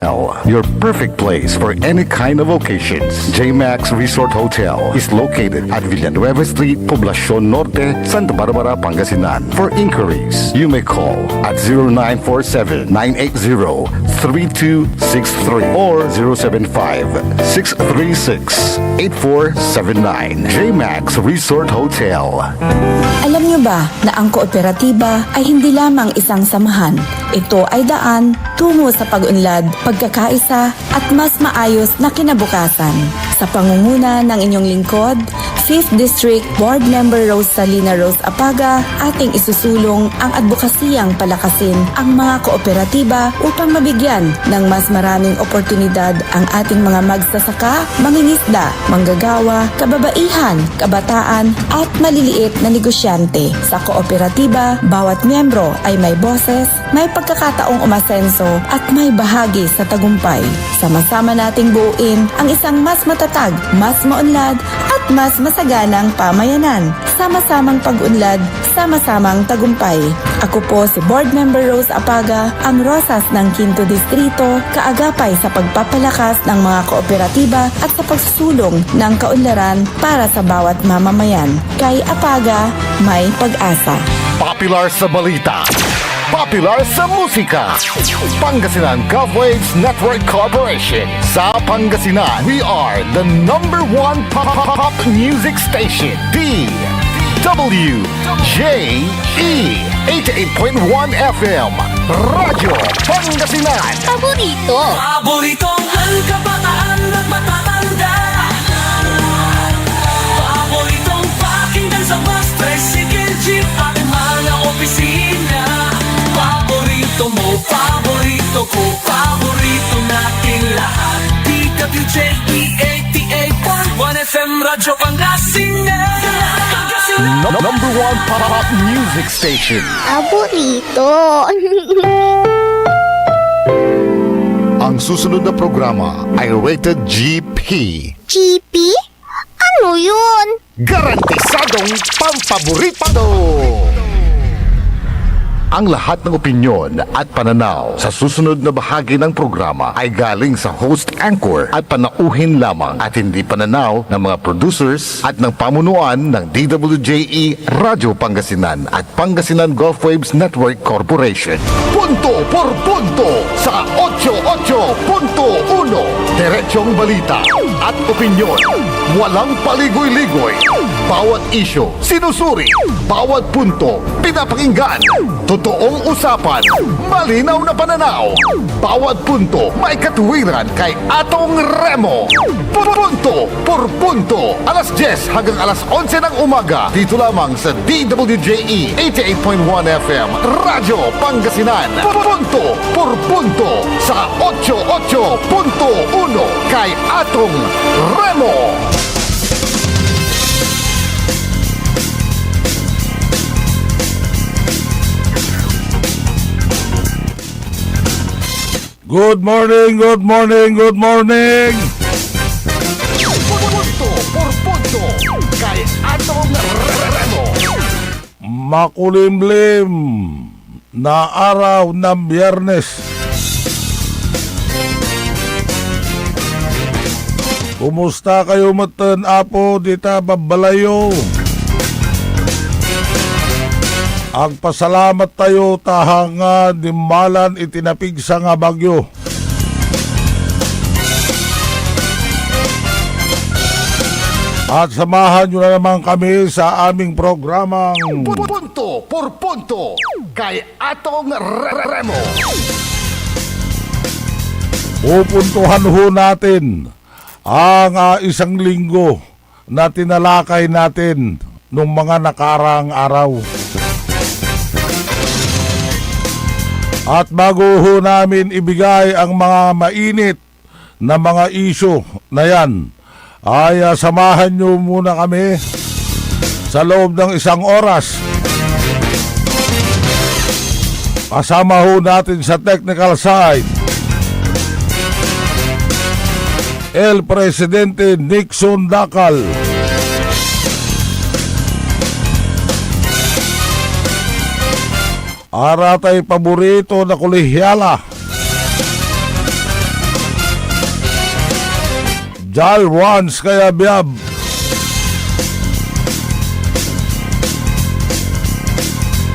Your perfect place for any kind of occasions. JMax Resort Hotel is located at Villanueva Street, Poblacion Norte, Santa Barbara, Pangasinan. For inquiries, you may call at 0947-980-3263 or 075-636-8479. JMax Resort Hotel. Alam niyo ba na ang kooperatiba ay hindi lamang isang samahan? Ito ay daan tungo sa pag-unlad, pagkakaisa at mas maayos na kinabukasan. Sa pangunguna ng inyong lingkod, 5th District Board Member Rosalina Rose Apaga, ating isusulong ang advokasiyang palakasin ang mga kooperatiba upang mabigyan ng mas maraming oportunidad ang ating mga magsasaka, mangingisda, manggagawa, kababaihan, kabataan at maliliit na negosyante. Sa kooperatiba, bawat miyembro ay may boses, may pagkakataong umasenso at may bahagi sa tagumpay. Sama-sama nating buuin ang isang mas matatag, mas maunlad at mas masaganang pamayanan. Sama-samang pag-unlad, sama-samang tagumpay. Ako po si Board Member Rose Apaga, ang Rosas ng 5th Distrito, kaagapay sa pagpapalakas ng mga kooperatiba at sa pagsusulong ng kaunlaran para sa bawat mamamayan. Kay Apaga, may pag-asa. Popular sa balita. Popular sa musika. Pangasinan Golfwaves Network Corporation. Sa Pangasinan, we are the number one pop music station. DWJE 88.1 FM. Radyo Pangasinan. Paboritong ang kabataan at matatanda. Paboritong pakinggan sa bus, tricycle, jeep at mga opisina. Paborito mo, paborito ko, paborito natin lahat. DWJE 88.1 FM, Radyo Pangasinan. Number one pop music station. Paborito. Ang susunod na programa ay rated GP. GP? Ano yun? Garantisadong pampaborito! Ang lahat ng opinyon at pananaw sa susunod na bahagi ng programa ay galing sa host anchor at panauhin lamang at hindi pananaw ng mga producers at ng pamunuan ng DWJE Radio Pangasinan at Pangasinan Golfwaves Network Corporation. Punto por punto sa 88.1. Diretsong balita at opinyon. Walang paligoy-ligoy. Bawat isyo, sinusuri. Bawat punto, pinapakinggan. Totoong usapan, malinaw na pananaw. Bawat punto, may katuwiran kay Atong Remo. Punto por punto. Alas 10 hanggang alas 11 ng umaga. Dito lamang sa DWJE 88.1 FM. Radyo Pangasinan. Punto por punto sa 88.1 kay Atong Remo. Good morning, good morning, good morning! Punto por punto kay Atong Remo. Makulimlim na araw ng Biyernes. Kumusta kayo matan apo dita babalayo? Ang pasalamat tayo tahanga dimbalan itinapig sa nga bagyo. At samahan nyo na naman kami sa aming programang Punto por punto kay Atong Remo. pupuntuhan ho natin ang isang linggo na tinalakay natin nung mga nakaraang araw. At bago ho namin ibigay ang mga mainit na mga isyu na yan, ay samahan nyo muna kami sa loob ng isang oras. Kasama ho natin sa technical side El Presidente Nixon Dacal. Aratay paborito na kolehyala Jal once kaya biyab.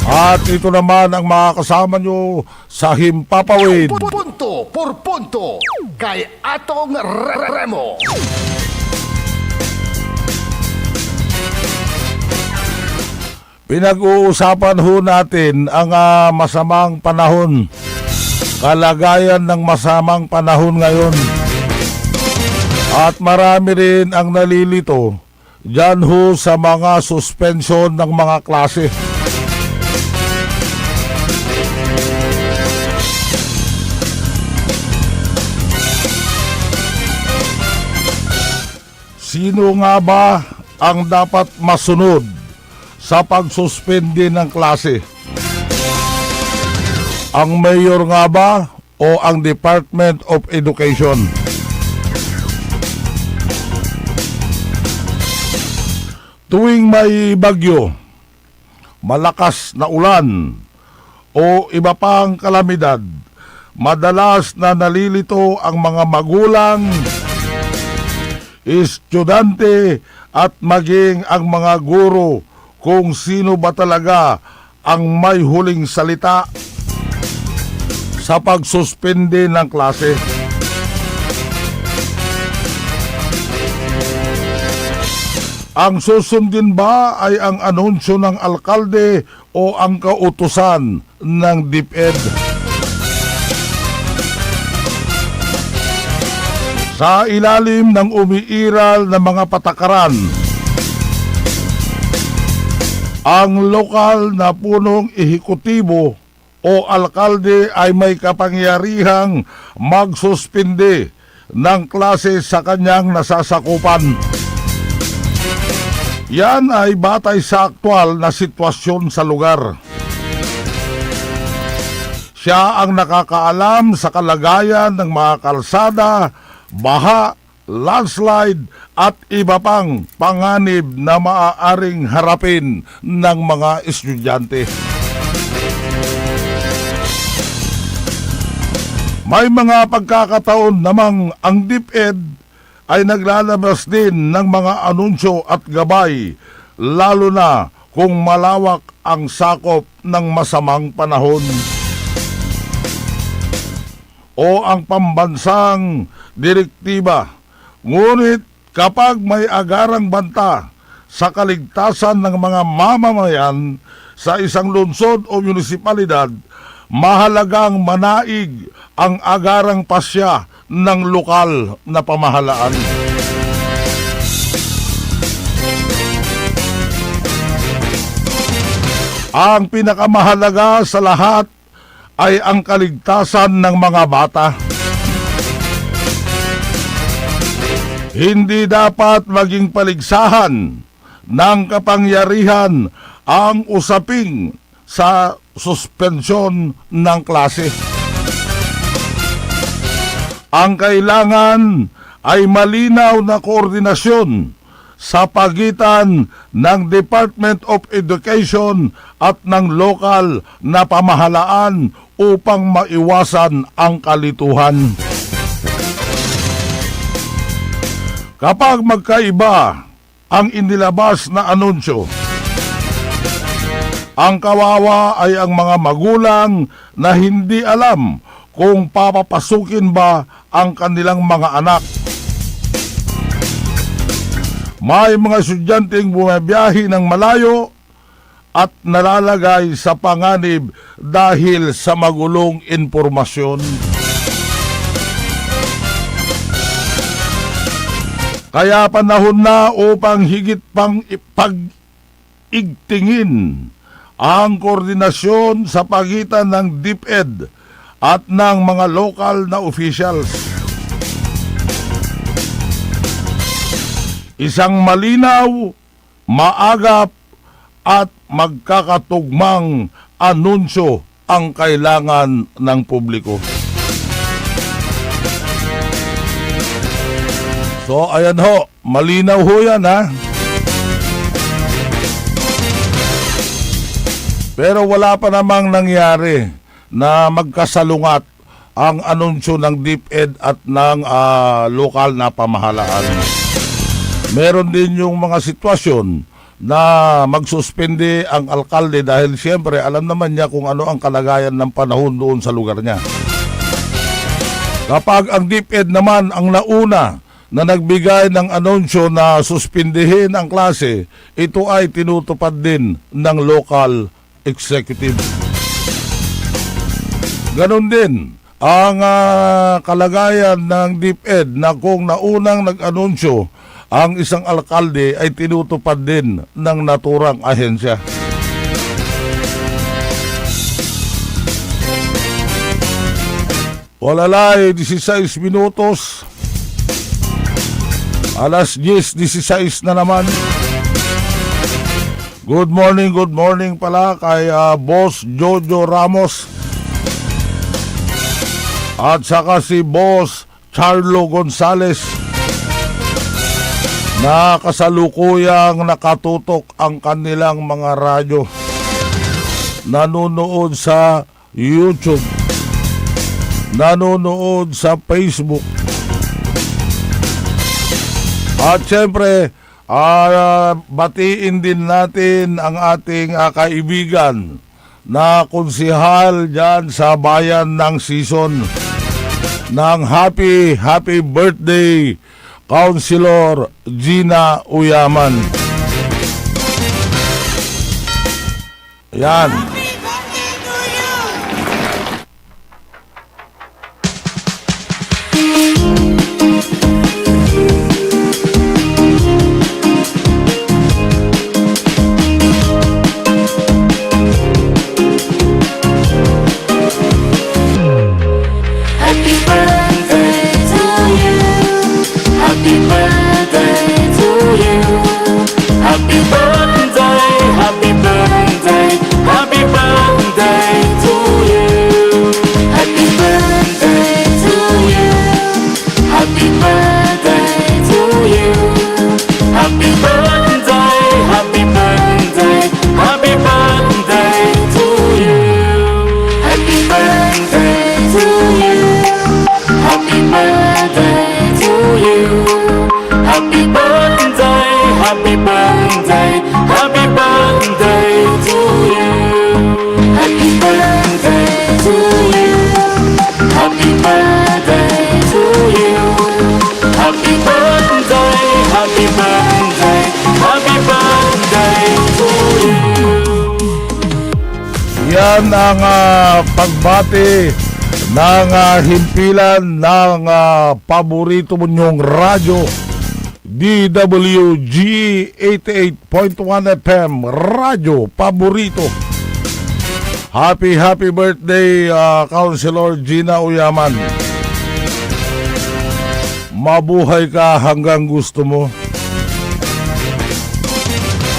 At ito naman ang mga kasama nyo sa Himpapawid. Punto por punto kay Atong Remo. Pinag-uusapan ho natin ang masamang panahon. Kalagayan ng masamang panahon ngayon. At marami rin ang nalilito dyan ho sa mga suspension ng mga klase. Sino nga ba ang dapat masunod sa pagsuspende ng klase? Ang mayor nga ba o ang Department of Education? Tuwing may bagyo, malakas na ulan o iba pang kalamidad, madalas na nalilito ang mga magulang, estudyante at maging ang mga guro kung sino ba talaga ang may huling salita sa pagsuspende ng klase. Ang susundin ba ay ang anunsyo ng alkalde o ang kautusan ng DepEd? Sa ilalim ng umiiral na mga patakaran, ang lokal na punong ehekutibo o alkalde ay may kapangyarihang magsuspinde ng klase sa kanyang nasasakupan. Yan ay batay sa aktwal na sitwasyon sa lugar. Siya ang nakakaalam sa kalagayan ng mga kalsada, baha, landslide at iba pang panganib na maaaring harapin ng mga estudyante. May mga pagkakataon namang ang DepEd ay naglalabas din ng mga anunsyo at gabay, lalo na kung malawak ang sakop ng masamang panahon o ang pambansang direktiba. Ngunit kapag may agarang banta sa kaligtasan ng mga mamamayan sa isang lungsod o munisipalidad, mahalagang manaig ang agarang pasya ng lokal na pamahalaan. Ang pinakamahalaga sa lahat ay ang kaligtasan ng mga bata. Hindi dapat maging paligsahan ng kapangyarihan ang usaping sa suspensyon ng klase. Ang kailangan ay malinaw na koordinasyon sa pagitan ng Department of Education at ng lokal na pamahalaan upang maiwasan ang kalituhan. Kapag magkaiba ang inilabas na anunsyo, ang kawawa ay ang mga magulang na hindi alam kung papapasukin ba ang kanilang mga anak. May mga estudyanteng bumabiyahe ng malayo at nalalagay sa panganib dahil sa magulong impormasyon. Kaya panahon na upang higit pang ipag-igtingin ang koordinasyon sa pagitan ng DepEd at ng mga lokal na officials. Isang malinaw, maagap at magkakatugmang anunsyo ang kailangan ng publiko. So ayan ho, malinaw ho yan ha. Pero wala pa namang nangyari na magkasalungat ang anunsyo ng DepEd at ng lokal na pamahalaan. Meron din yung mga sitwasyon na magsuspende ang alkalde dahil siyempre alam naman niya kung ano ang kalagayan ng panahon doon sa lugar niya. Kapag ang DepEd naman ang nauna na nagbigay ng anunsyo na suspindihin ang klase, ito ay tinutupad din ng local executive. Ganon din ang kalagayan ng DepEd na kung naunang nag-anunsyo ang isang alkalde ay tinutupad din ng naturang ahensya. Walalay, 16 minutos. Alas 10:16 na naman. Good morning pala kay Boss Jojo Ramos. At saka si Boss Charlo Gonzales na kasalukuyang nakatutok ang kanilang mga radyo. Nanonood sa YouTube, nanonood sa Facebook. At syempre, batiin din natin ang ating kaibigan na konsihal dyan sa bayan ng Sison ng happy birthday, Councilor Gina Uyaman. Yan. Happy birthday to you. Happy birthday to you. Happy birthday, happy birthday, happy birthday to you. Happy birthday to you. Happy birthday to you. Happy birthday, happy birthday, happy birthday to you. Happy birthday to you. Happy birthday to you. Happy birthday, happy birthday, happy birthday to you. Happy birthday to you. Happy birthday to you. Happy birthday, happy birthday, happy birthday to you. Yan ang pagbati ng himpilan ng paborito mo nyong radyo, DWG 88.1 FM, radyo paborito. Happy birthday, Councilor Gina Uyaman. Mabuhay ka hanggang gusto mo.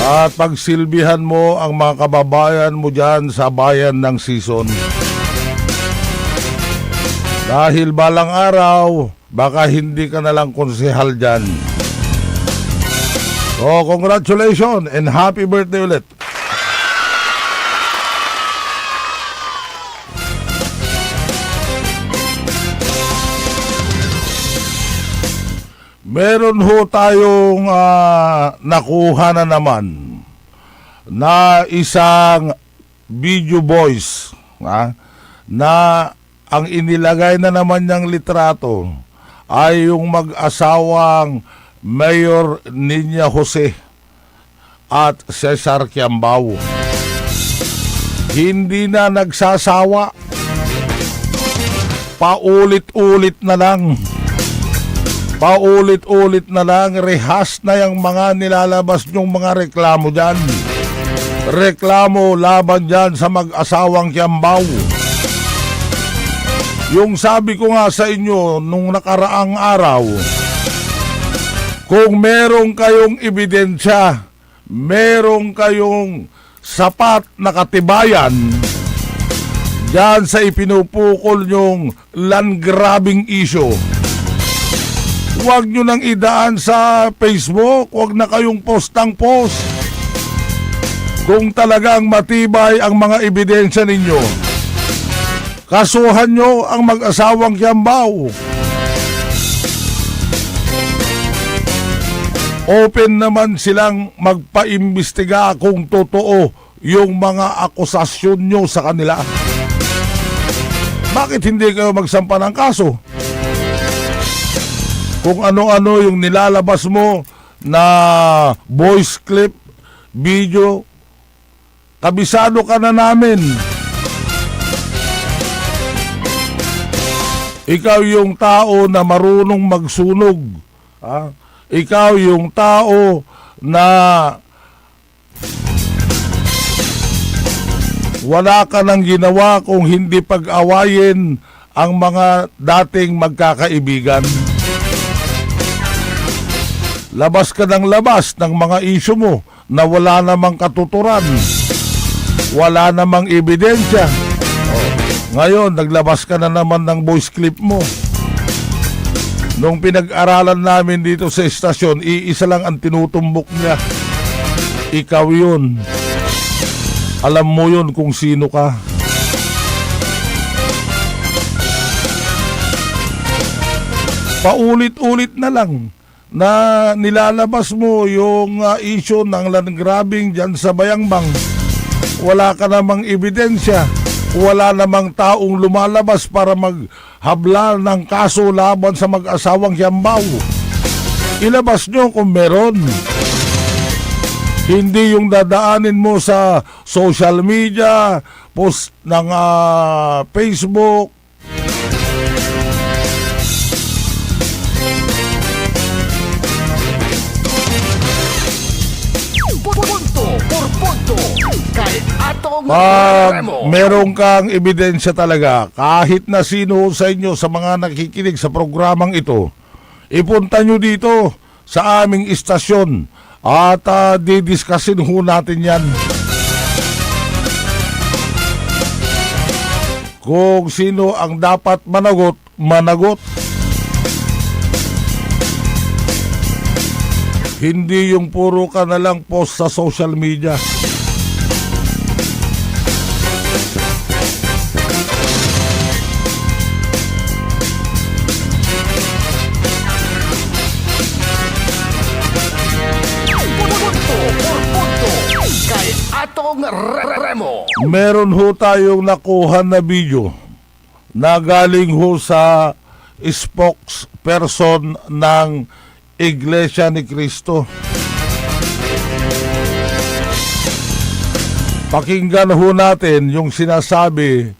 At pagsilbihan mo ang mga kababayan mo dyan sa bayan ng Sison. Dahil balang araw, baka hindi ka nalang konsehal dyan. So, congratulations and happy birthday ulit. Meron ho tayong nakuha na naman na isang video voice na ang inilagay na naman niyang litrato ay yung mag-asawang Mayor Niña Jose at Cesar Kiambao. Hindi na nagsasawa. Paulit-ulit na lang. Paulit-ulit na lang, rehas na yung mga nilalabas yung mga reklamo dyan. Reklamo laban dyan sa mag-asawang Kiambao. Yung sabi ko nga sa inyo nung nakaraang araw, kung meron kayong ebidensya, meron kayong sapat na katibayan dyan sa ipinupukol nyong land grabbing issue, huwag nyo nang idaan sa Facebook, huwag na kayong postang post. Kung talagang matibay ang mga ebidensya ninyo, Kasuhan nyo ang mag-asawang Kiambao. Open naman silang magpaimbestiga kung totoo yung mga akusasyon nyo sa kanila. Bakit hindi kayo magsampa ng kaso? Kung ano-ano yung nilalabas mo na voice clip, video, kabisado ka na namin. Ikaw yung tao na marunong magsunog. Ha? Ikaw yung tao na wala ka nang ginawa kung hindi pag-awayin ang mga dating magkakaibigan. Labas ka ng labas ng mga isyu mo na wala namang katuturan. Wala namang ebidensya. Ngayon, naglabas ka na naman ng voice clip mo. Nung pinag-aralan namin dito sa estasyon, iisa lang ang tinutumbok niya. Ikaw yun. Alam mo yun kung sino ka. Paulit-ulit na lang na nilalabas mo yung issue ng land grabbing dyan sa Bayangbang. Wala ka namang ebidensya. Wala namang taong lumalabas para maghabla ng kaso laban sa mag-asawang Kiambao. Ilabas nyo kung meron. Hindi yung dadaanin mo sa social media, post ng Facebook. Pag meron kang ebidensya talaga, kahit na sino sa inyo sa mga nakikinig sa programang ito, ipunta nyo dito sa aming istasyon at didiscusin ho natin yan. Kung sino ang dapat managot, managot. Hindi yung puro ka na lang post sa social media. Meron ho tayong nakuha na video na galing ho sa spokesperson ng Iglesia ni Cristo. Pakinggan ho natin yung sinasabi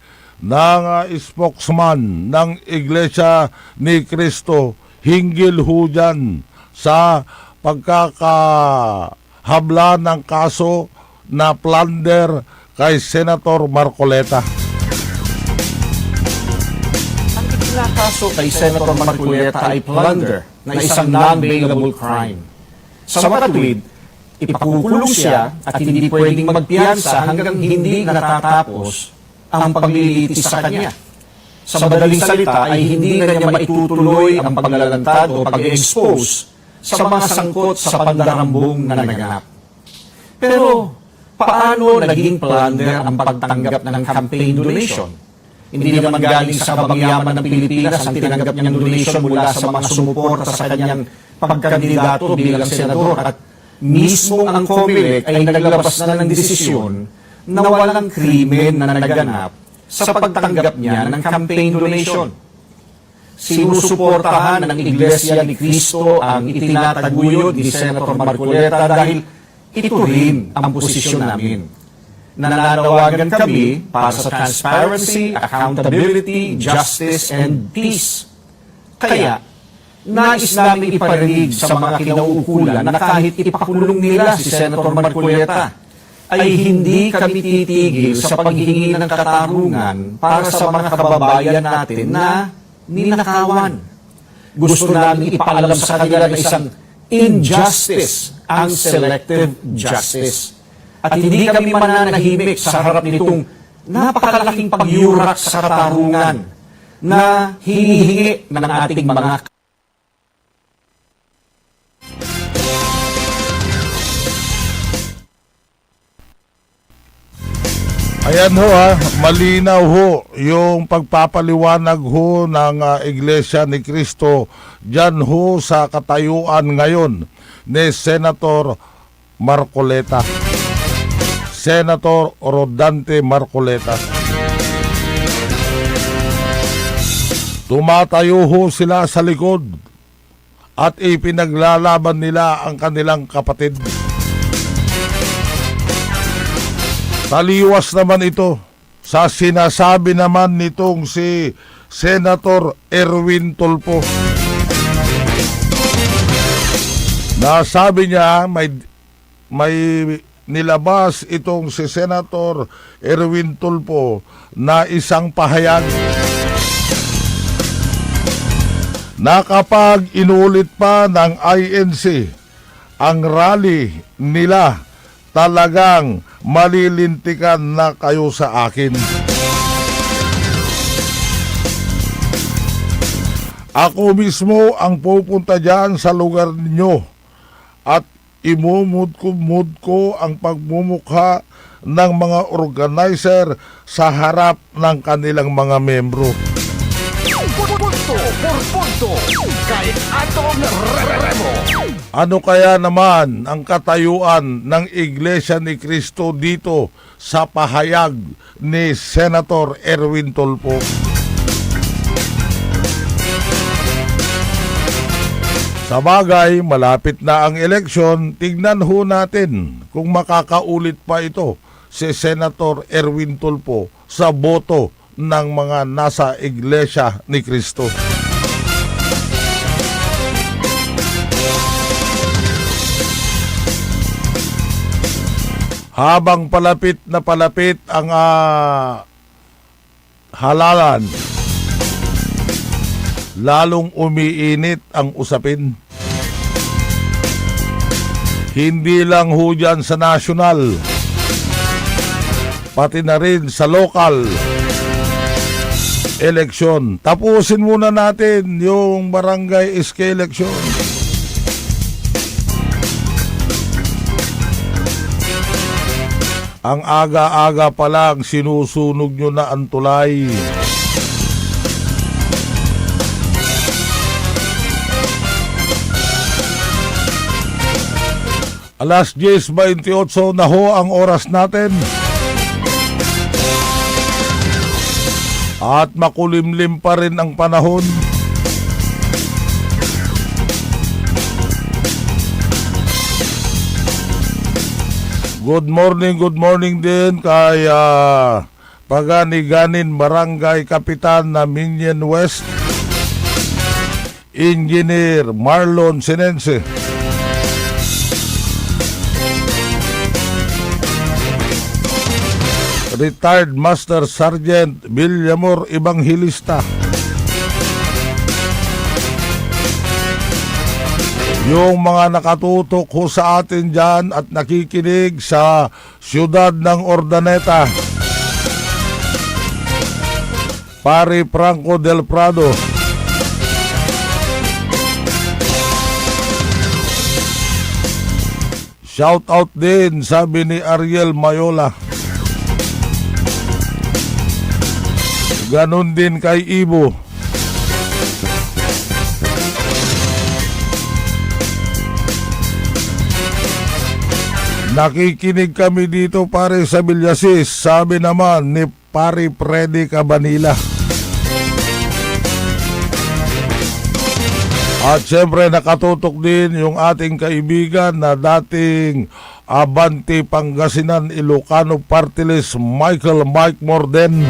ng spokesman ng Iglesia ni Cristo hinggil ho dyan sa pagkakahabla ng kaso na plunder kay Senator Marcoleta. Ang ikinakaso kay Senator Marcoleta ay plunder na isang non-bailable crime. Sa matuwid, ipakukulong siya at hindi pwedeng magpiyansa hanggang hindi natatapos ang paglilitis sa kanya. Sa madaling salita ay hindi na niya maitutuloy ang paglalantad o pag-expose sa mga sangkot sa pandarambong na naganap. Pero paano naging plunder ang pagtanggap ng campaign donation? Hindi naman galing sa kabangyaman ng Pilipinas ang tinanggap niyang donation mula sa mga sumuporta sa kanyang pagkandidato bilang senador at mismo ang COMELEC ay naglabas na ng desisyon na walang krimen na naganap sa pagtanggap niya ng campaign donation. Sinusuportahan ng Iglesia ni Cristo ang itinataguyod ni Senator Marcoleta dahil ito rin ang posisyon namin. Nananawagan kami para sa transparency, accountability, justice, and peace. Kaya, nais namin iparinig sa mga kinauukulan na kahit ipakulong nila si Senator Marcoleta, ay hindi kami titigil sa paghingi ng katarungan para sa mga kababayan natin na ninakawan. Gusto namin ipaalam sa kanila na isang injustice ang selective justice. At hindi kami mananahimik sa harap nitong napakalaking pagyurak sa katarungan na hinihingi ng ating mga Ayan ho malinaw ho yung pagpapaliwanag ho ng Iglesia ni Cristo dyan ho sa katayuan ngayon ni Senator Marcoleta. Senator Rodante Marcoleta. Tumatayo ho sila sa likod at ipinaglalaban nila ang kanilang kapatid. Taliwas naman ito sa sinasabi naman nitong si Senator Erwin Tulfo. Nasabi niya may nilabas itong si Senator Erwin Tulfo na isang pahayag na kapag inulit pa ng INC ang rally nila, talagang malilintikan na kayo sa akin. Ako mismo ang pupunta dyan sa lugar ninyo at imumud ko ang pagmumukha ng mga organizer sa harap ng kanilang mga membro. Ano kaya naman ang katayuan ng Iglesia ni Cristo dito sa pahayag ni Senator Erwin Tulfo? Sa bagay, malapit na ang eleksyon, tignan ho natin kung makakaulit pa ito si Senator Erwin Tulfo sa boto ng mga nasa Iglesia ni Cristo. Habang palapit ang halalan, lalong umiinit ang usapin. Hindi lang ho dyan sa national, pati na rin sa local eleksyon. Tapusin muna natin yung barangay SK election. Ang aga-aga pa lang sinusunog nyo na ang tulay. Alas 10:28 na ho ang oras natin. At makulimlim pa rin ang panahon. Good morning din kay Paganiganin Barangay Kapitan na Minion West, Engineer Marlon Sinense. Retired Master Sergeant Villamor Evangelista. Yung mga nakatutok ho sa atin dyan at nakikinig sa siyudad ng Ordaneta, Pare Franco del Prado, shout out din, sabi ni Ariel Mayola. Ganon din kay Ibo. Nakikinig kami dito pare sa Villasis, sabi naman ni Pare Freddy Cabanilla. At syempre nakatutok din yung ating kaibigan na dating Abante Pangasinan Ilocano Party List Michael Mike Morden.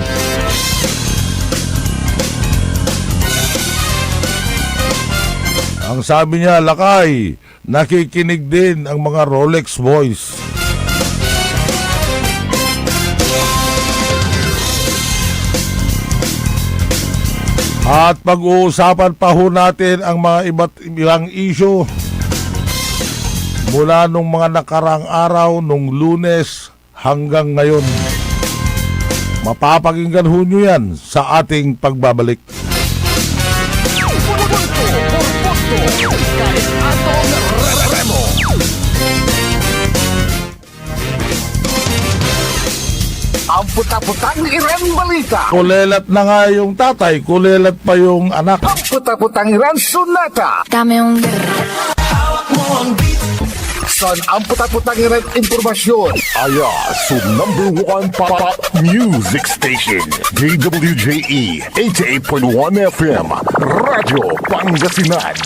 Ang sabi niya, Lakay, nakikinig din ang mga Rolex Boys. At pag-uusapan pa ho natin ang mga iba't ibang issue mula nung mga nakarang araw, nung Lunes hanggang ngayon. Mapapakinggan ho nyo yan sa ating pagbabalik. Ang puta-putang Iran balita. Kulelat na nga yung tatay, kulelat pa yung anak. Ang puta-putang Iran sunata. Dame un Hawak mo ang beat. San ang puta-putang Iran impormasyon. Aya, so #1 pop music station. DWJE 88.1 FM. Radyo Pangasinan.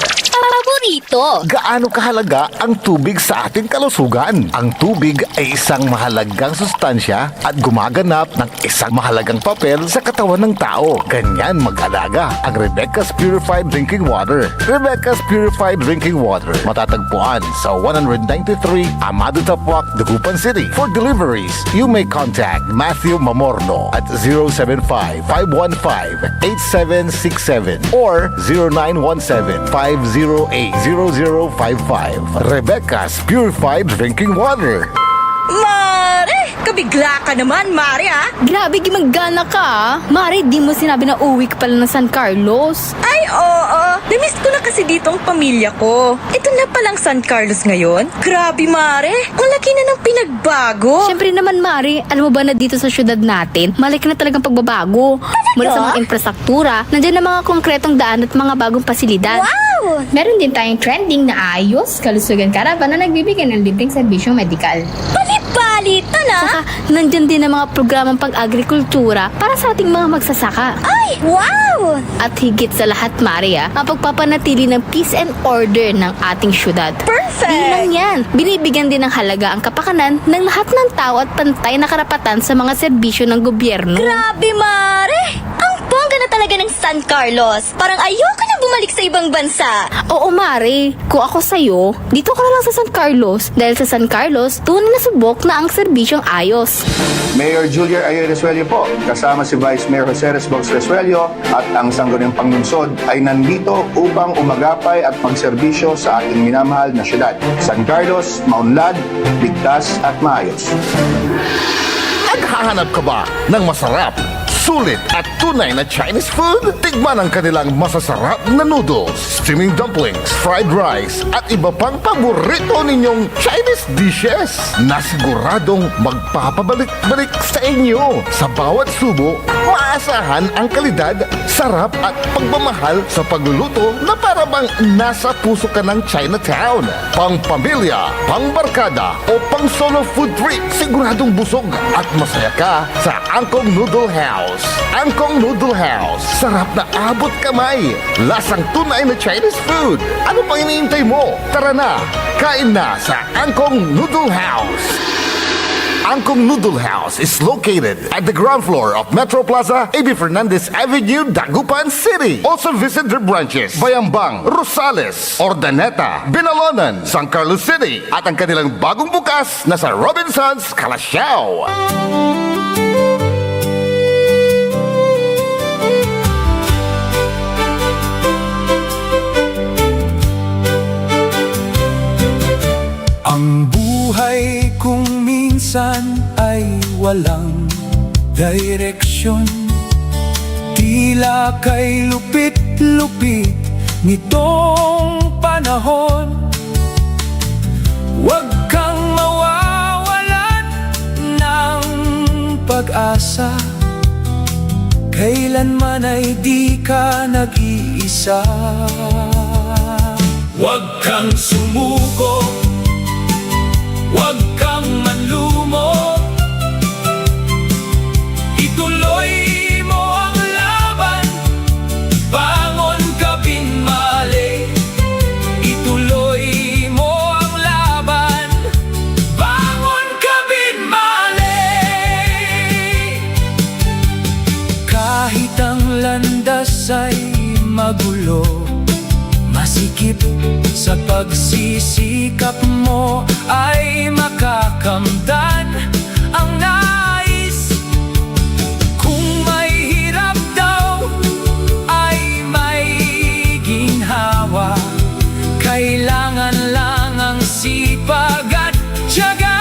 Paborito. Gaano kahalaga ang tubig sa ating kalusugan? Ang tubig ay isang mahalagang sustansya at gumaganap ng isang mahalagang papel sa katawan ng tao. Ganyan mag-alaga ang Rebecca's Purified Drinking Water. Rebecca's Purified Drinking Water matatagpuan sa 193 Amado Tapuac, Dagupan City. For deliveries, you may contact Matthew Mamorno at 075-515-8767 or 0917-508-0055. Rebecca's Purified Drinking Water. Mare! Kabigla ka naman, Mare, ah! Grabe, gimagana ka ah. Mari, di mo sinabi na uwi ka pala ng San Carlos. Ay, oo! Namiss ko na kasi dito ang pamilya ko. Ito na palang San Carlos ngayon. Grabe, Mare! Ang laki na ng pinagbago! Siyempre naman, Mari, alam mo ba na dito sa syudad natin, malaki na talagang pagbabago. Mula sa mga infrastruktura, nandiyan na mga konkretong daan at mga bagong pasilidad. Wow! Meron din tayong trending na ayos, kalusugan karavan na nagbibigay ng libreng serbisyong medikal. Balita na! Saka, nandyan din ang mga programang pag-agrikultura para sa ating mga magsasaka. Ay, wow! At higit sa lahat, Maria, ang pagpapanatili ng peace and order ng ating syudad. Perfect! Di lang yan, binibigyan din ng halaga ang kapakanan ng lahat ng tao at pantay na karapatan sa mga serbisyo ng gobyerno. Grabe, Mare! Ang bongga na talaga ng San Carlos. Parang ayoko na bumalik sa ibang bansa. Oo, Mari. Kung ako sa'yo, dito ka na lang sa San Carlos. Dahil sa San Carlos, tunay na subok na ang serbisyong ayos. Mayor Julia Ayer Resuello po, kasama si Vice Mayor Jose Resbox Resuello at ang Sangguniang Panglungsod ay nandito upang umagapay at magserbisyo sa ating minamahal na syudad. San Carlos, maunlad, ligtas at maayos. Naghahanap ka ba ng masarap, sulit at tunay na Chinese food? Tikman ang kanilang masasarap na noodles, steaming dumplings, fried rice at iba pang paborito ninyong Chinese dishes na siguradong magpapabalik-balik sa inyo. Sa bawat subo, maasahan ang kalidad, sarap at pagmamahal sa pagluluto na para bang nasa puso ka ng Chinatown. Pang pamilya, pang barkada o pang solo food trip, siguradong busog at masaya ka sa Angkong Noodle House. Angkong Noodle House. Sarap na abot kamay. Lasang tunay na Chinese food. Ano pang iniintay mo? Tara na, kain na sa Angkong Noodle House. Angkong Noodle House is located at the ground floor of Metro Plaza, A.B. Fernandez Avenue, Dagupan City. Also visit their branches, Bayambang, Rosales, Ordaneta, Binalonan, San Carlos City, at ang kanilang bagong bukas na sa Robinsons, Calasiao. Ang buhay kong minsan ay walang direksyon. Tila kay lupit-lupit nitong panahon. Huwag kang mawawalan ng pag-asa. Kailanman ay di ka nag-iisa. Huwag kang sumuko, huwag kang manlumo. Ituloy mo ang laban, bangon ka binmali. Ituloy mo ang laban, bangon ka binmali. Kahit ang landas ay magulo, masikip sa pagsisikap mo ay makakamtan ang nais. Kung may hirap daw ay may ginhawa, kailangan lang ang sipag at tiyaga.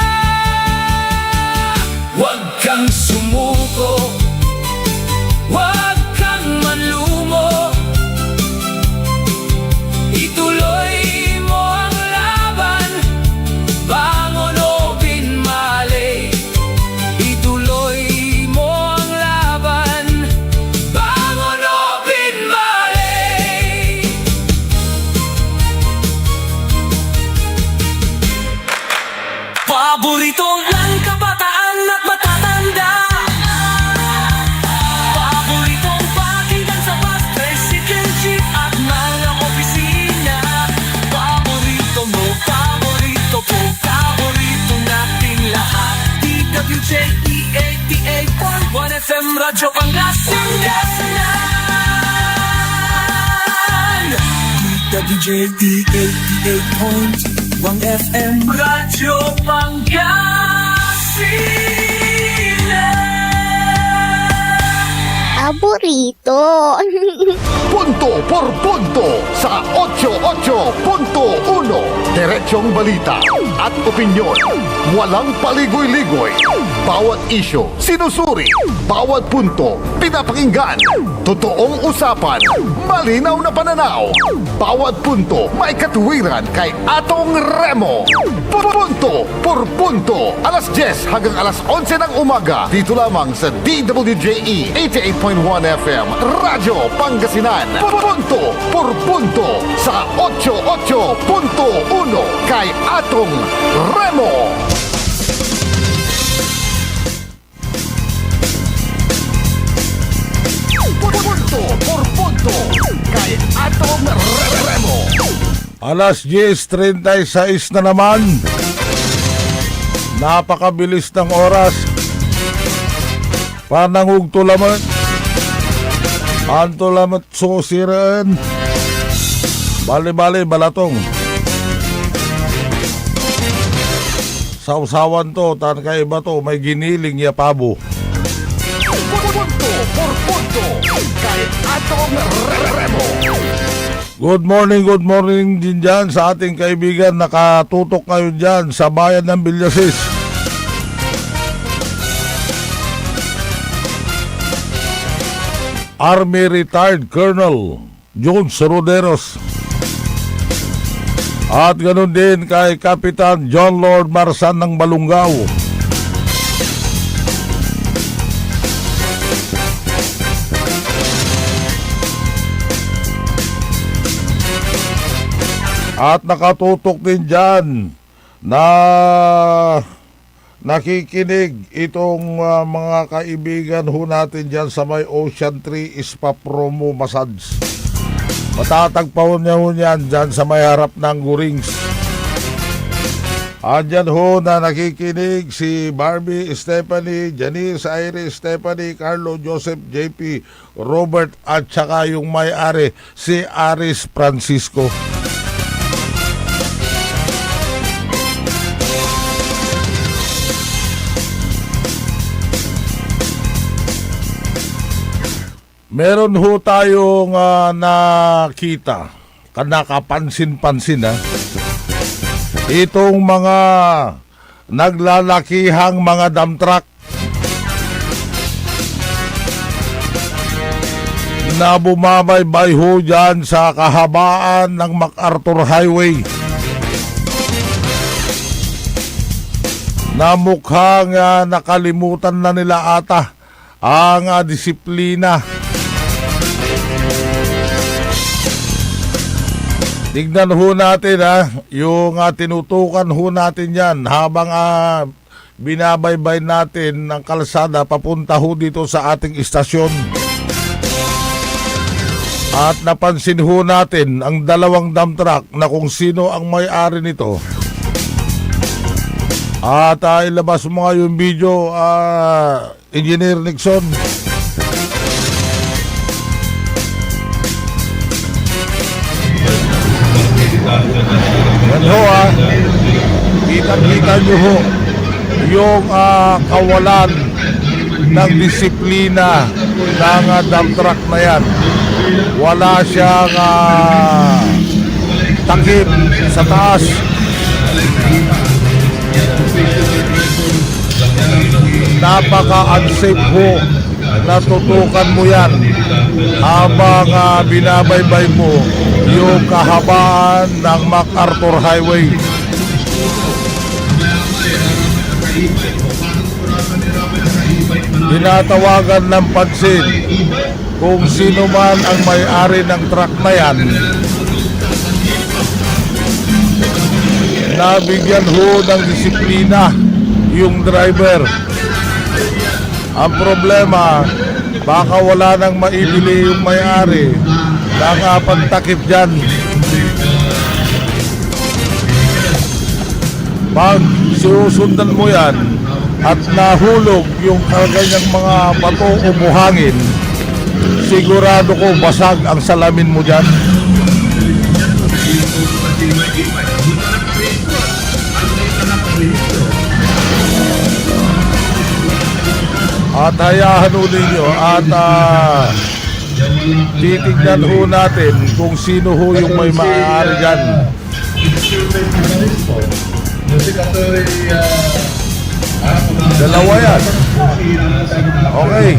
Huwag kang sumuko, huwag kang manlumo. Ituloy mo ang laban, bangon o binmali. Paborito ng kabataan at matatanda. Paboritong pakinggan sa bus, tricycle, jeep at mga opisina. Paborito mo, paborito ko, paborito nating lahat. DWJE 88.1 FM Radyo Pangasinan. DWJE 88.1 FM Radyo Pangasinan. Paborito. Punto por punto sa 88.1. Diretsong balita at opinyon. Walang paligoy-ligoy. Bawat isyu, sinusuri. Bawat punto, pinapakinggan. Totoong usapan, malinaw na pananaw. Bawat punto, may katuwiran kay Atong Remo. Punto por punto. Alas 10 hanggang alas 11 ng umaga. Dito lamang sa DWJE 88.1 FM Radyo Pangasinan. Punto por punto sa 88.1 kay Atong Remo. Punto por punto kay Atong Remo. Alas 10:36 na naman. Napakabilis ng oras. Panangug tulaman. Antulamat sosiraan. Bali-bali balatong. Sausawan to, tan kay iba to, may giniling ya pabo. Punto por punto kay Atong Remo. Good morning din dyan sa ating kaibigan nakatutok ngayon dyan sa bayan ng Villasis. Army Retired Colonel Jones Roderos. At ganun din kay Kapitan John Lord Marsan ng Balungaw. At nakatutok din dyan na nakikinig itong mga kaibigan ho natin dyan sa may Ocean 3 Spa Promo Massage. Matatagpaw niya ho yan dyan sa may harap ng Gurings. Andyan ho na nakikinig si Barbie Stephanie, Janice Iris Stephanie, Carlo Joseph JP, Robert at saka yung may-ari si Aris Francisco. Meron ho tayong nakita, nakapansin-pansin itong mga naglalakihang mga dump truck na bumabaybay ho dyan sa kahabaan ng MacArthur Highway na mukhang nakalimutan na nila ata ang disiplina. Tignan ho natin yung tinutukan ho natin yan habang binabaybay natin ng kalsada papunta ho dito sa ating istasyon. At napansin ho natin ang dalawang dump truck na kung sino ang may-ari nito. At ilabas mo nga yung video, Engineer Nixon. Yan ho kita-kita nyo ho yung kawalan ng disiplina ng dump truck na yan. Wala siyang takip sa taas. Napaka-unsafe ho. Natutukan mo yan habang binabaybay mo yung kahabaan ng MacArthur Highway. Tinatawagan ng pansin kung sino man ang may-ari ng truck na yan. Nabigyan ho ng disiplina yung driver. Ang problema, baka wala nang maibili yung may-ari. Nakapantakip dyan. Pag sinusundan mo yan at nahulog yung kaganyang mga bato o buhangin, sigurado ko basag ang salamin mo dyan. At hayaan ulit nyo at titignan ho natin kung sino ho yung may maaari dyan. Dalawa yan. Okay.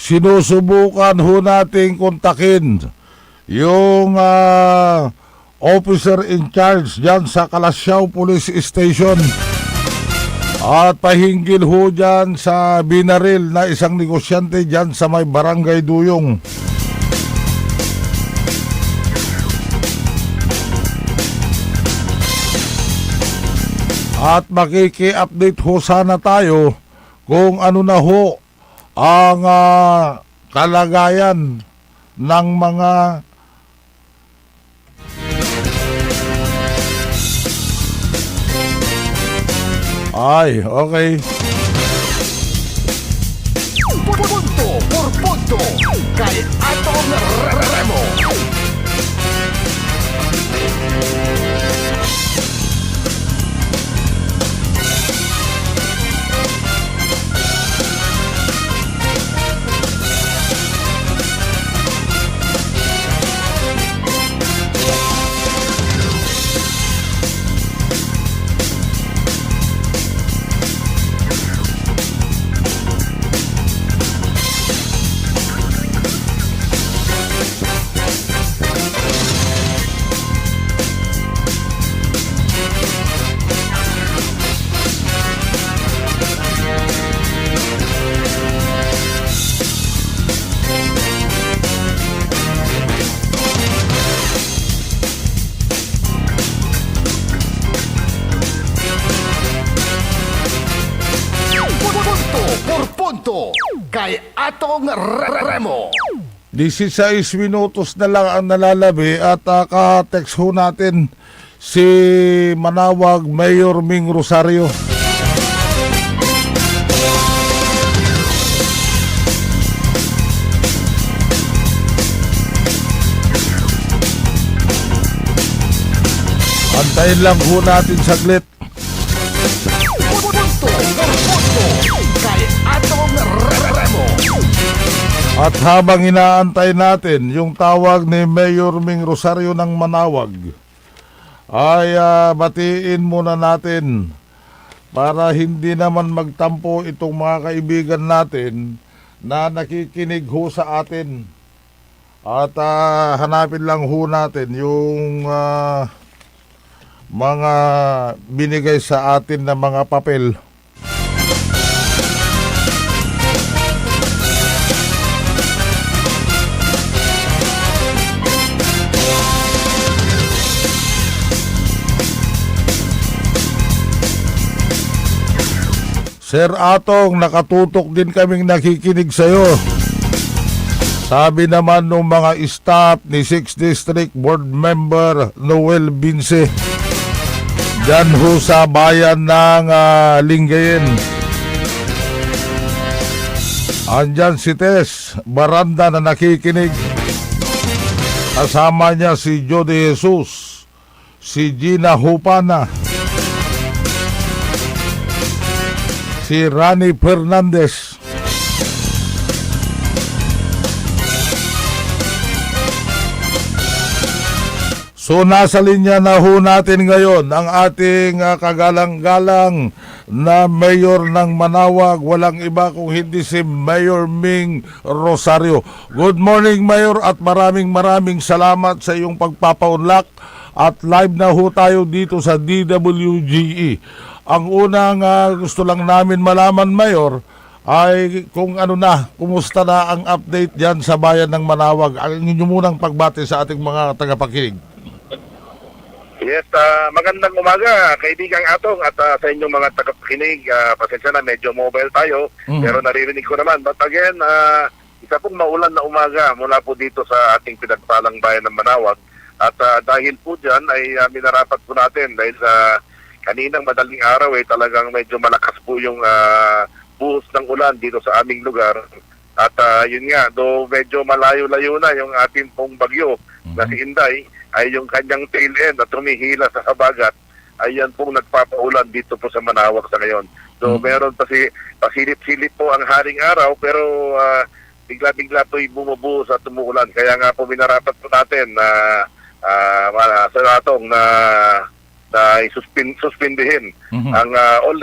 Sinusubukan ho nating kontakin yung officer in charge dyan sa Kalasyaw Police Station at pahinggil ho dyan sa binaril na isang negosyante dyan sa may Barangay Duyong. At makiki-update ho sana tayo kung ano na ho ang kalagayan ng mga okay. Punto por punto kay Atong Remo. Punto kay Atong Remo. 16 minutos na lang ang nalalabi at ka-text ho natin si Manawag Mayor Ming Rosario. Antayin lang ho natin saglit. At habang inaantay natin yung tawag ni Mayor Ming Rosario ng Manawag, ay batiin muna natin para hindi naman magtampo itong mga kaibigan natin na nakikinig ho sa atin. At hanapin lang ho natin yung mga binigay sa atin na mga papel. Sir Atong, nakatutok din kaming nakikinig sa'yo. Sabi naman ng mga staff ni 6th District Board Member Noel Binse dyan ho sa bayan ng Lingayen. Andyan si Tess Baranda na nakikinig. Kasama niya si Jody Jesus, si Gina Hupana, si Rani Fernandez. So nasa linya na ho natin ngayon ang ating kagalang-galang na mayor ng Manawag, walang iba kung hindi si Mayor Ming Rosario. Good morning, Mayor, at maraming salamat sa iyong pagpapaunlak at live na ho tayo dito sa DWGE. Ang unang gusto lang namin malaman, Mayor, ay kung kumusta na ang update diyan sa bayan ng Manawag. Ang inyo munang pagbati sa ating mga tagapakinig. Yes, magandang umaga, kaibigang Atong, at sa inyong mga tagapakinig. Pasensya na, medyo mobile tayo, pero naririnig ko naman. But again, isa pong maulan na umaga mula po dito sa ating pinagpalang bayan ng Manawag. At dahil po dyan ay minarapat po natin dahil sa kaninang madaling araw ay talagang medyo malakas po yung buhos ng ulan dito sa aming lugar. At yun nga, do medyo malayo-layo na yung ating pong bagyo na si Inday, ay yung kanyang tail end at tumihila sa habagat, ay yan pong nagpapaulan dito po sa Manawag sa ngayon. So meron pasilip-silip po ang haring araw, pero bigla-bigla po'y bumubuhos at tumuulan. Kaya nga po minarapat po natin na sa atong na suspindihin ang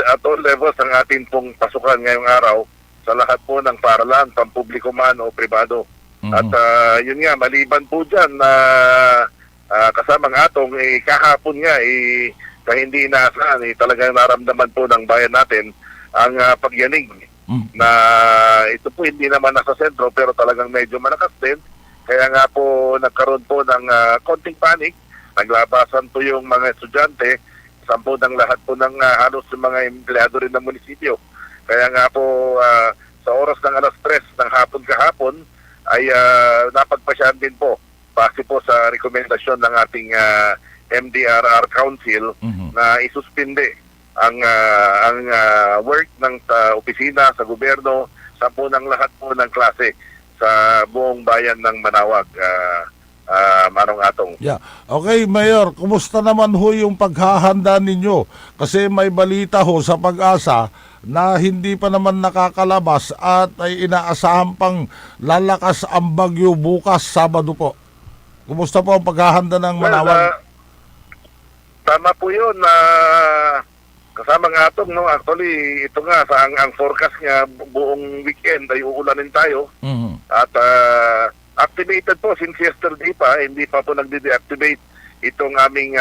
at all levels ang ating pong pasukan ngayong araw sa lahat po ng paaralan, pampubliko man o pribado. At yun nga, maliban po dyan na kasamang Atong, kahapon nga, sa hindi inaasahan, talagang naramdaman po ng bayan natin ang pagyanig na ito po hindi naman nasa sentro pero talagang medyo malakas din. Kaya nga po nagkaroon po ng konting panic, naglabasan po yung mga estudyante, sampo ng lahat po ng halos yung mga empleyado rin ng munisipyo. Kaya nga po sa oras ng 3:00 ng hapon kahapon ay napagpasyahan din po base po sa rekomendasyon ng ating MDRR Council na isuspinde ang work ng opisina sa gobyerno sa po ng lahat po ng klase sa buong bayan ng Manawag. Manong Atong. Yeah. Okay, Mayor, kumusta naman ho yung paghahanda ninyo? Kasi may balita ho sa Pag-asa na hindi pa naman nakakalabas at ay inaasahan pang lalakas ang bagyo bukas, Sabado po. Kumusta po ang paghahanda ng Manawag? Tama po yun. Kasama nga Atong, no? Actually, ito nga, ang forecast nga buong weekend ay uulanin tayo. At activated po since yesterday pa, hindi pa po nagde-deactivate itong aming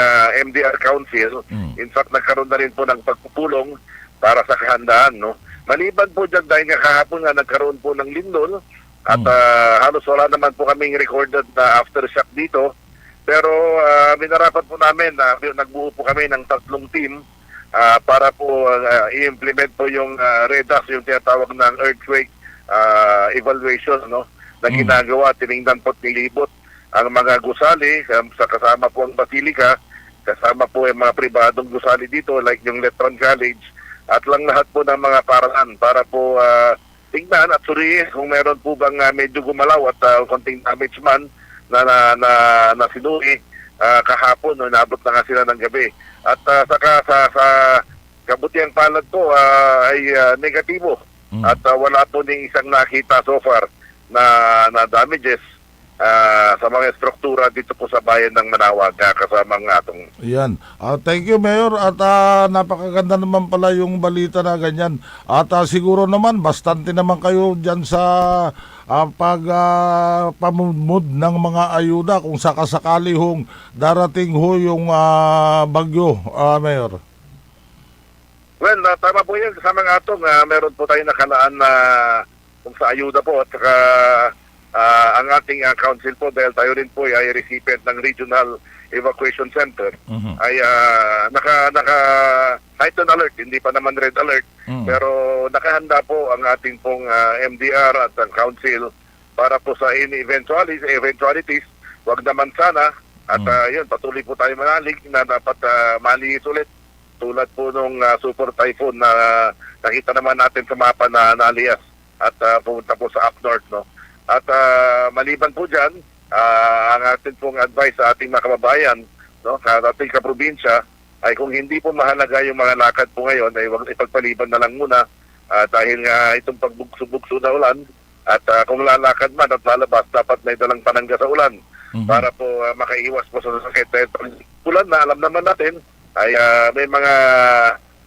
MDR Council. In fact, nagkaroon na rin po ng pagpupulong para sa kahandaan, no? Maliban po dyan dahil nga kahapon nga nagkaroon po ng lindol at halos wala naman po kaming recorded na aftershock dito. Pero minarapat po namin na nagbuo po kami ng 3 team para po i-implement po yung REDAS, yung tinatawag ng earthquake evaluation, no? Na ginagawa, tinignan po at nilibot ang mga gusali, sa kasama po ang Basilica, kasama po ang mga pribadong gusali dito like yung Letron College, at lang lahat po ng mga paaralan para po tingnan at suriin kung meron po bang medyo gumalaw at konting damage man na sinuri kahapon, no, nabot na nga sila ng gabi. At saka sa kabutiang palad po ay negatibo at wala po ning isang nakita so far na damages sa mga struktura dito po sa bayan ng Manawag, kasamang Atong. Yan. Thank you, Mayor. At napakaganda naman pala yung balita na ganyan. At siguro naman, bastante naman kayo dyan sa pamumud ng mga ayuda kung sakasakali hong darating ho yung bagyo, Mayor. Well, tama po yan. Kasamang Atong, meron po tayo nakalaan na kung sa ayuda po at saka ang ating council po, dahil tayo rin po ay recipient ng Regional Evacuation Center, ay naka heightened alert, hindi pa naman red alert, pero nakahanda po ang ating pong MDR at ang council para po sa any eventualities, wag naman sana, at yun, patuloy po tayo manalig na dapat malinis ulit, tulad po nung super typhoon na nakita naman natin sa mapa na nalias at pumunta po sa up north, no? At maliban po dyan, ang atin pong advice sa ating mga kababayan, no, sa ating kaprobinsya, ay kung hindi po mahalaga yung mga lakad po ngayon, ay wag ipagpaliban na lang muna dahil nga itong pagbugso-bugso na ulan, at kung lalakad man at lalabas, dapat may dalang panangga sa ulan para po makaiwas po sa sakit. Ulan na alam naman natin, ay may mga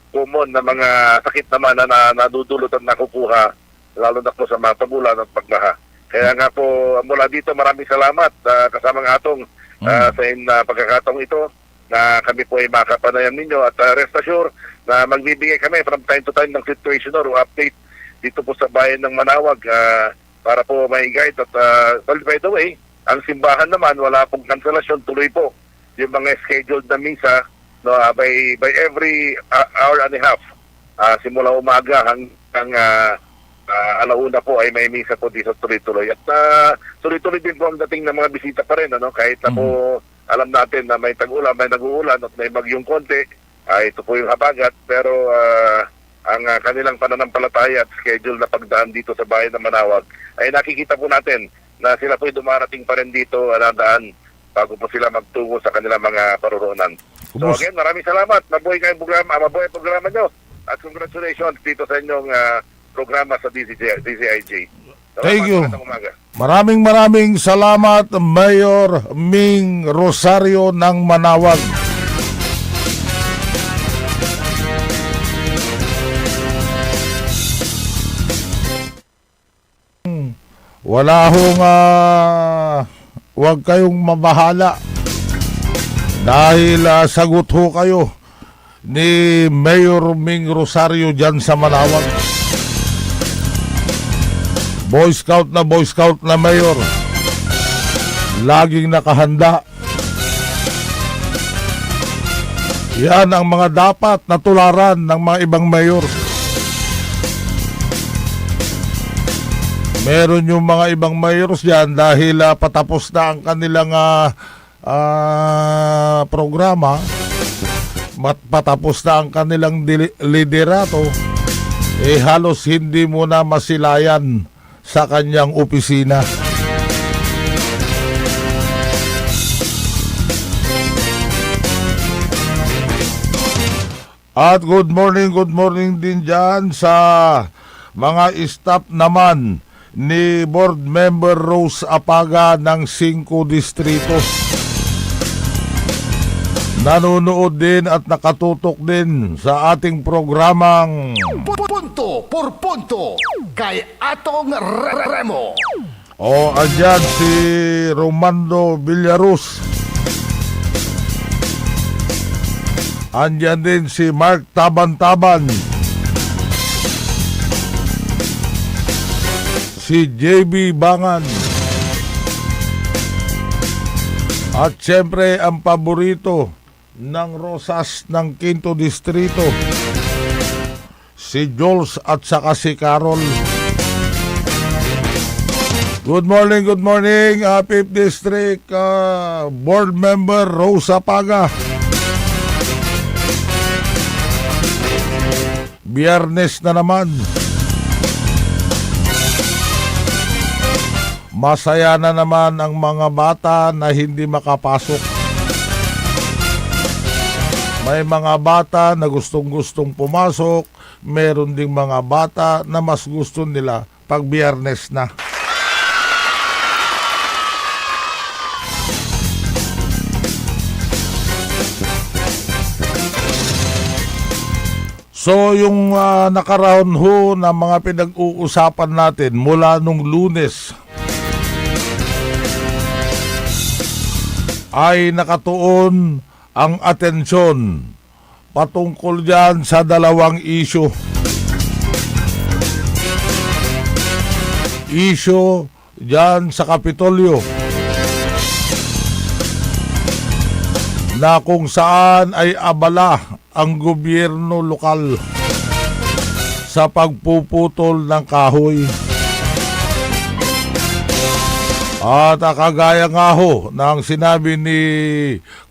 common na mga sakit naman na nadudulot at nakukuha, lalo na po sa mga pagulan at pagbaha. Kaya nga po, mula dito, maraming salamat kasama ng atong sa pagkakataong ito na kami po ay makapanayan ninyo, at rest assured na magbibigay kami from time to time ng situational o update dito po sa bayan ng Manawag para po may guide. At by the way, ang simbahan naman, wala pong kanselasyon, tuloy po yung mga scheduled na misa, no, by every hour and a half, simula umaga hanggang alauna po ay may misa po dito tuloy-tuloy. At tuloy-tuloy din po ang dating ng mga bisita pa rin, ano? Kahit na po alam natin na may tag-ulan, may nag-uulan at may bagyong konti, ito po yung habagat, pero ang kanilang pananampalataya at schedule na pagdaan dito sa bayan ng Manawag ay nakikita po natin na sila po ay dumarating pa rin dito daan bago po sila magtungo sa kanilang mga paruroonan. So again, maraming salamat. Mabuhay kayong programa, mabuhay ang programa nyo, at congratulations dito sa inyong programa sa DCIJ. So, Thank you. Umaga. Maraming salamat, Mayor Ming Rosario ng Manawag. Wala hong wag kayong mabahala dahil sagot ho kayo ni Mayor Ming Rosario dyan sa Manawag. Boy Scout na Mayor, laging nakahanda. Yan ang mga dapat na tularan ng mga ibang mayor. Meron yung mga ibang mayors dyan dahil patapos na ang kanilang programa, patapos na ang kanilang liderato, halos hindi mo na masilayan sa kanyang opisina. At good morning din dyan sa mga staff naman ni Board Member Rose Apaga ng 5 distrito. Nanonood din at nakatutok din sa ating programang Punto por punto kay Atong Remo. O andyan si Romando Villarus. Andyan din si Mark Taban-Taban. Si JB Bangan. At siyempre ang paborito ng Rosas ng 5 distrito, si Jules at saka si Carol. Good morning, 5th District Board Member Rosa Paga. Biyernes na naman. Masaya na naman ang mga bata na hindi makapasok. May mga bata na gustong-gustong pumasok, meron ding mga bata na mas gusto nila pag Biyernes na. So yung nakarahon ho na mga pinag-uusapan natin mula nung Lunes ay nakatuon ang atensyon patungkol dyan sa dalawang issue. Issue dyan sa Kapitolyo, na kung saan ay abala ang gobyerno lokal sa pagpuputol ng kahoy. At kagaya nga ho ng sinabi ni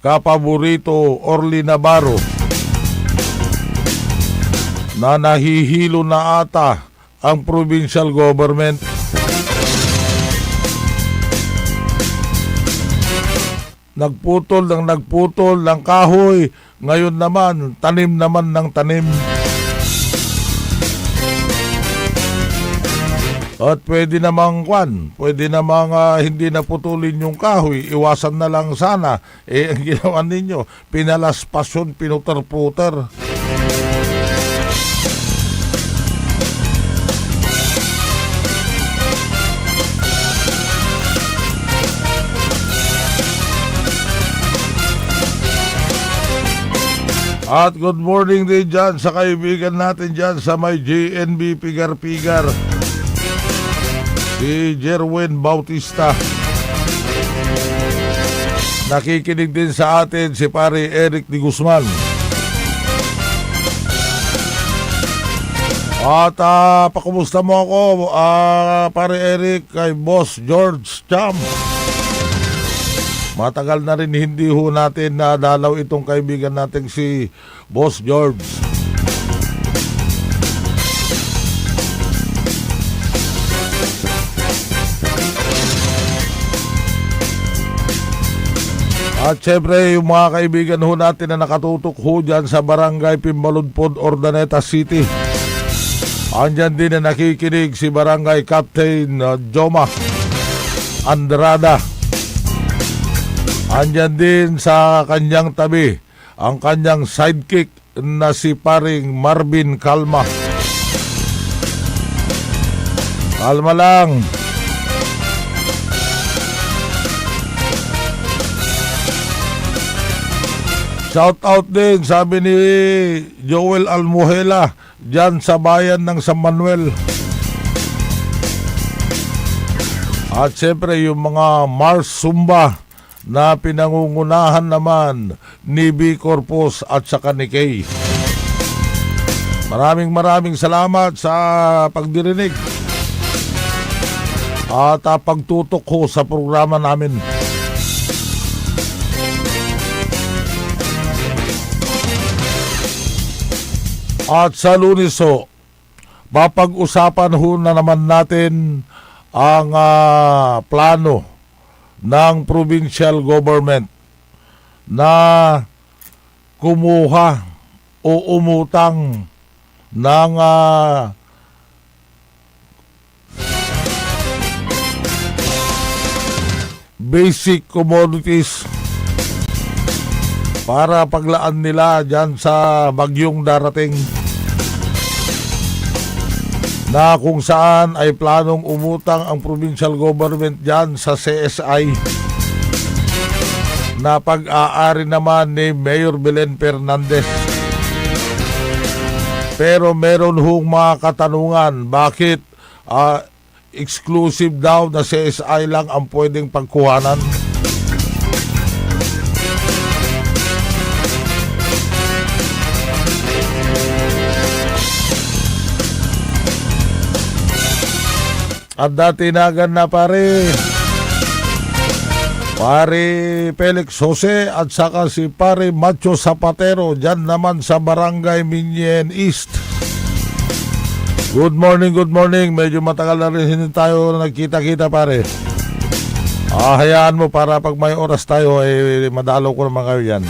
Kapaborito Orly Navarro na nahihilo na ata ang provincial government. Nagputol ng kahoy, ngayon naman tanim naman ng tanim. At pwede namang hindi na putulin yung kahoy, iwasan na lang sana. Ang ginawa ninyo, pinalaspason, pinuter-puter. At good morning din dyan sa kaibigan natin dyan sa may JNB Pigar-Pigar, si Jerwin Bautista. Nakikinig din sa atin si pare Eric Di Guzman. At pakumusta mo ako, pare Eric, kay Boss George Cham. Matagal na rin hindi ho natin nadalaw itong kaibigan natin si Boss George. At syempre yung mga kaibigan ho natin na nakatutok ho dyan sa Barangay Pimbaludpod, Ordaneta City. Andyan din na nakikinig si Barangay Captain Joma Andrada. Andyan din sa kanyang tabi ang kanyang sidekick na si paring Marvin Calma. Kalma lang. Shout out din, sabi ni Joel Almuhela dyan sa bayan ng San Manuel. At siyempre yung mga Mars Zumba na pinangungunahan naman ni B. Corpus at saka ni Kay. Maraming salamat sa pagdirinig at pagtutok ko sa programa namin. At sa Lunes ho, papag-usapan ho na naman natin ang plano ng provincial government na kumuha o umutang ng basic commodities para paglaan nila dyan sa bagyong darating, na kung saan ay planong umutang ang provincial government dyan sa CSI na pag-aari naman ni Mayor Belen Fernandez. Pero meron hong mga katanungan, bakit exclusive daw na CSI lang ang pwedeng pagkuhanan? At datinagan na pare Felix Jose at saka si pare Macho Zapatero dyan naman sa Barangay Minyen East. Good morning. Medyo matagal na rin hindi tayo nagkita-kita pare. Hayaan mo para pag may oras tayo ay madalaw ko naman kayo yan.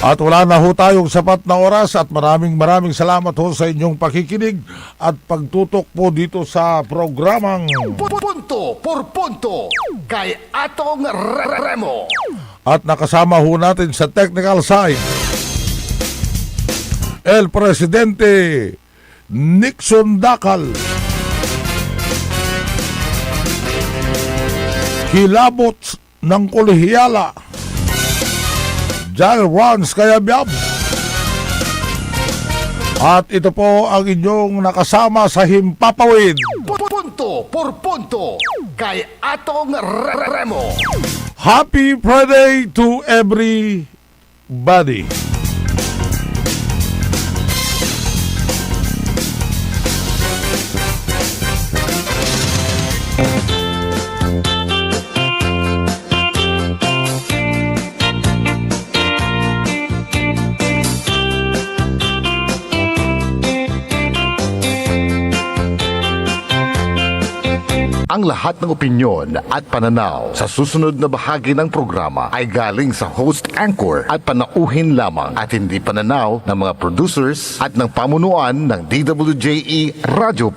At wala na ho tayong sapat na oras at maraming salamat ho sa inyong pakikinig at pagtutok po dito sa programang Punto por punto kay Atong Remo. At nakasama ho natin sa technical side El Presidente Nixon Dacal, Kilabot ng Kolehiyala Jal Rons Kayabyab. At ito po ang inyong nakasama sa Himpapawid. Punto por punto kay Atong Remo. Happy Friday to everybody. Ang lahat ng opinyon at pananaw sa susunod na bahagi ng programa ay galing sa host anchor at panauhin lamang at hindi pananaw ng mga producers at ng pamunuan ng DWJE Radio